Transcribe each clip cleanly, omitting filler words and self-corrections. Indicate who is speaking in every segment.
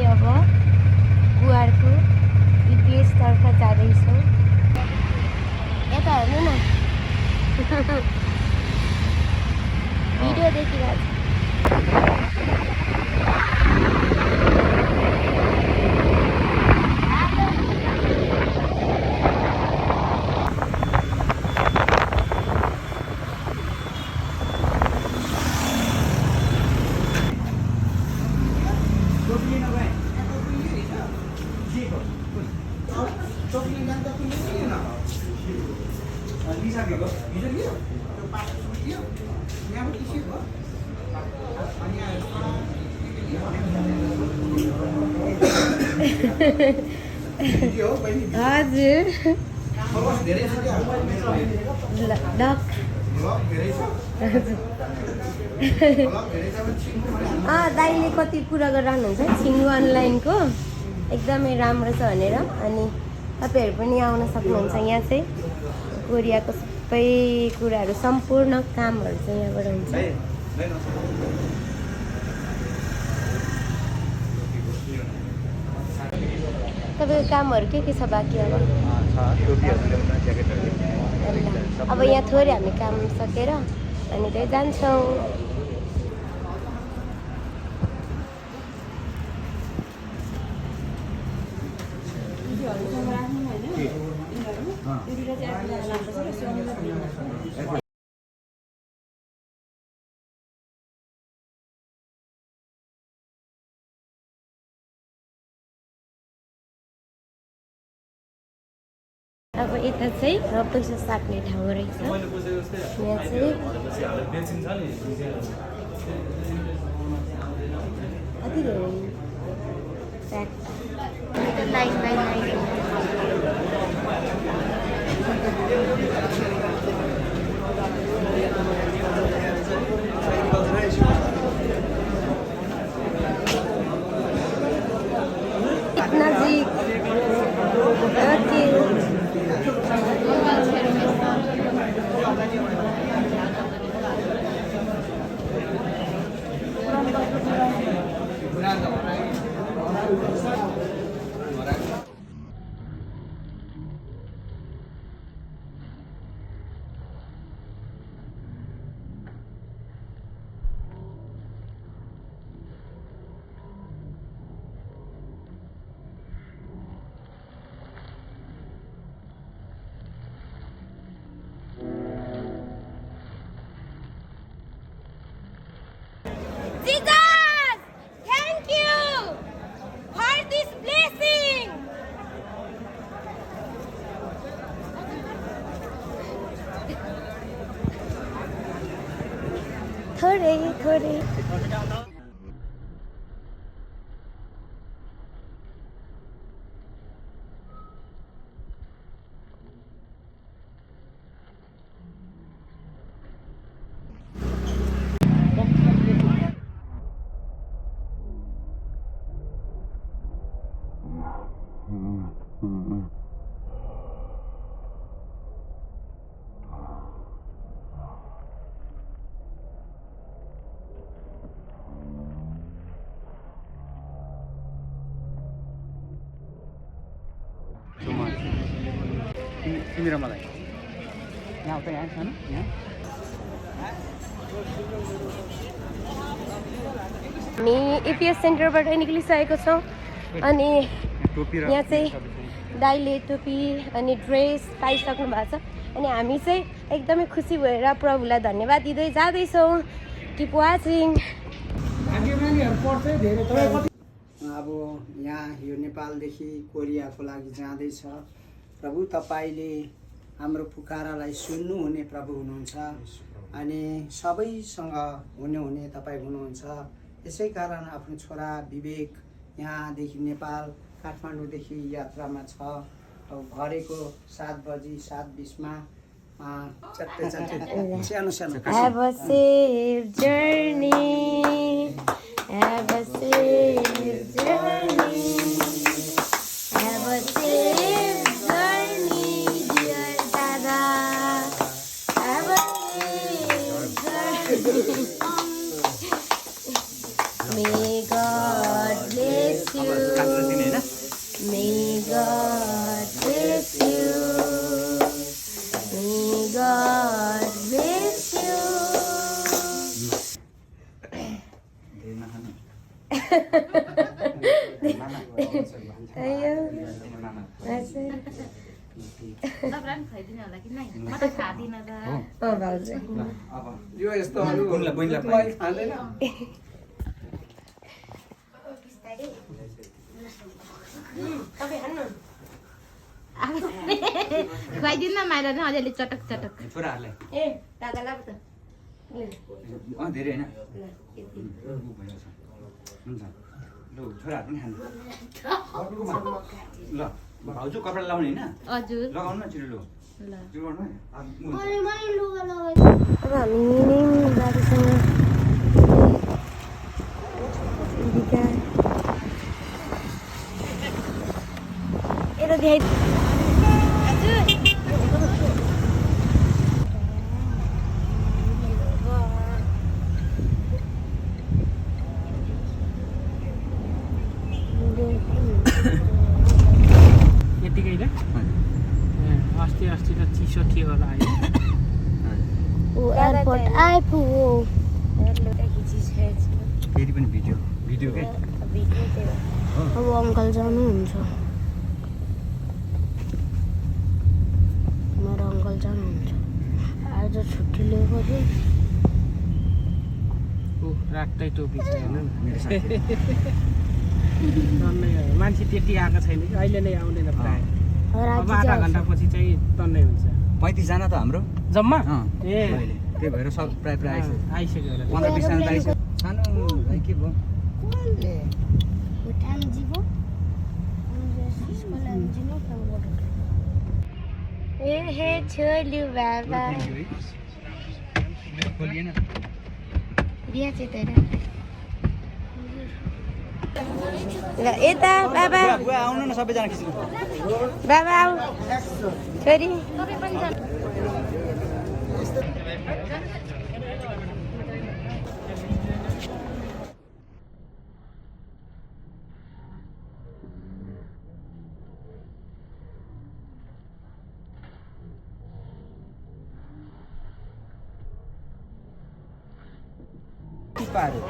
Speaker 1: अब गुवारको तर्फ जाँदैछौँ। यता हेर्नु न भिडियो देखिरहेको हजुर डक दाइले कति कुरा गरिरहनुहुन्छ छिङ्गु अनलाइनको एकदमै राम्रो छ भनेर। अनि तपाईँहरू पनि आउन सक्नुहुन्छ। यहाँ चाहिँ कोरियाको सबै कुराहरू सम्पूर्ण कामहरू चाहिँ यहाँबाट हुन्छ। तपाईँको कामहरू के छ बाँकी? अब यहाँ थोरै हामी काम सकेर अनि त्यही जान्छौँ। अब यता चाहिँ पैसा साट्ने ठाउँ रहेछ। यहाँ चाहिँ कति धेरै लाइन नजिक थोड़े
Speaker 2: तिमी मलाई यहाँ उता यहाँ छन् यहाँ
Speaker 1: हामी एपीएस सेन्टरबाट निक्लिसकेको छौँ। अनि यहाँ चाहिँ दाइले टोपी अनि ड्रेस पाइसक्नु भएको छ। अनि हामी चाहिँ एकदमै खुसी भएर प्रभुलाई धन्यवाद दिँदै जाँदैछौँ। Keep watching.
Speaker 3: अब यहाँ यो नेपालदेखि कोरियाको लागि जाँदैछ। प्रभु तपाईले हाम्रो पुकारालाई सुन्नुहुने प्रभु हुनुहुन्छ अनि सबैसँग हुने तपाईँ हुनुहुन्छ। यसै कारण आफ्नो छोरा विवेक यहाँदेखि नेपाल काठमाडौँदेखि यात्रामा छ। अब भरेको 7:20 चट्टे सानो सानो
Speaker 1: Have a safe journey. Have a safe journey. Have a safe journey, dear Dada. May God bless you. May God bless you. May God bless you. Ayo. Masih. Oh, भाउजू
Speaker 3: यो यस्तो मैले खाँदैन
Speaker 1: खुवाइदिनु न माइला न अलिअलि चटक चटक
Speaker 2: छोराहरूलाई
Speaker 1: ए दादालाई त
Speaker 2: धेरै होइन हुन्छ लु छोराहरू पनि खानु ल भाउजू कपडा लाउने होइन
Speaker 1: हजुर
Speaker 2: लगाउनु न छिटो लु
Speaker 1: अब हामी नै दाजुसँग यता देखाइ
Speaker 4: यतिकै अस्ति त चिसो थियो होला अहिले
Speaker 1: एयरपोर्ट आइपुग्यो
Speaker 2: फेरि पनि भिडियो के
Speaker 1: अब अङ्कल जानुहुन्छ मेरो अङ्कल जानुहुन्छ आज छुट्टी लिएको थियो
Speaker 4: रातै टोपी छ हेर्नु
Speaker 2: मेरो साथी
Speaker 4: टन्नै मान्छे त्यति आएको छैन कि अहिले नै आउँदैन प्रायः अब आधा घन्टापछि चाहिँ टन्नै हुन्छ
Speaker 2: 35 जना त हाम्रो
Speaker 4: जम्मा
Speaker 2: ए त्यही भएर सब प्राय
Speaker 4: आइसक्यो होला
Speaker 2: 15-20 जना त आइसक्यो सानो भाइ के भयो
Speaker 1: हे छोलु बाबा
Speaker 2: खोलिएन
Speaker 1: रिया चाहिँ तर ल यता बाबा
Speaker 2: बुवा आउनु न सबैजना खिच्नु
Speaker 1: बाबा आऊ छोरी
Speaker 2: पारो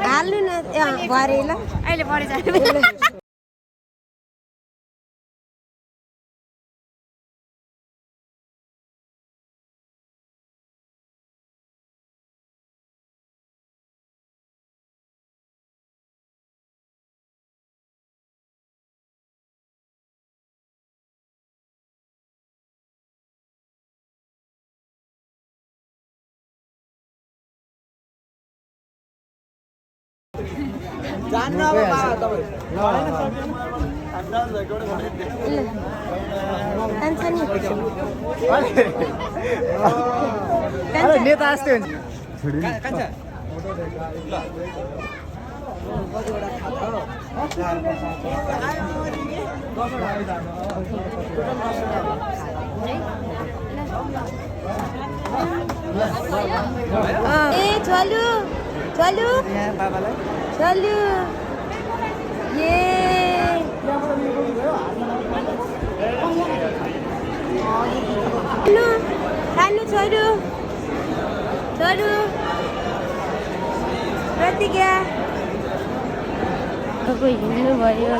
Speaker 1: हाल्नु न भरे ल अहिले भरे जानु
Speaker 3: जान्न अब नेता जस्तै हुन्छ
Speaker 1: ए चलु चलु
Speaker 3: बाबालाई
Speaker 1: चलु ये खानु खानु छोडु छोडु प्रतिज्ञा कोही हिँड्नु भयो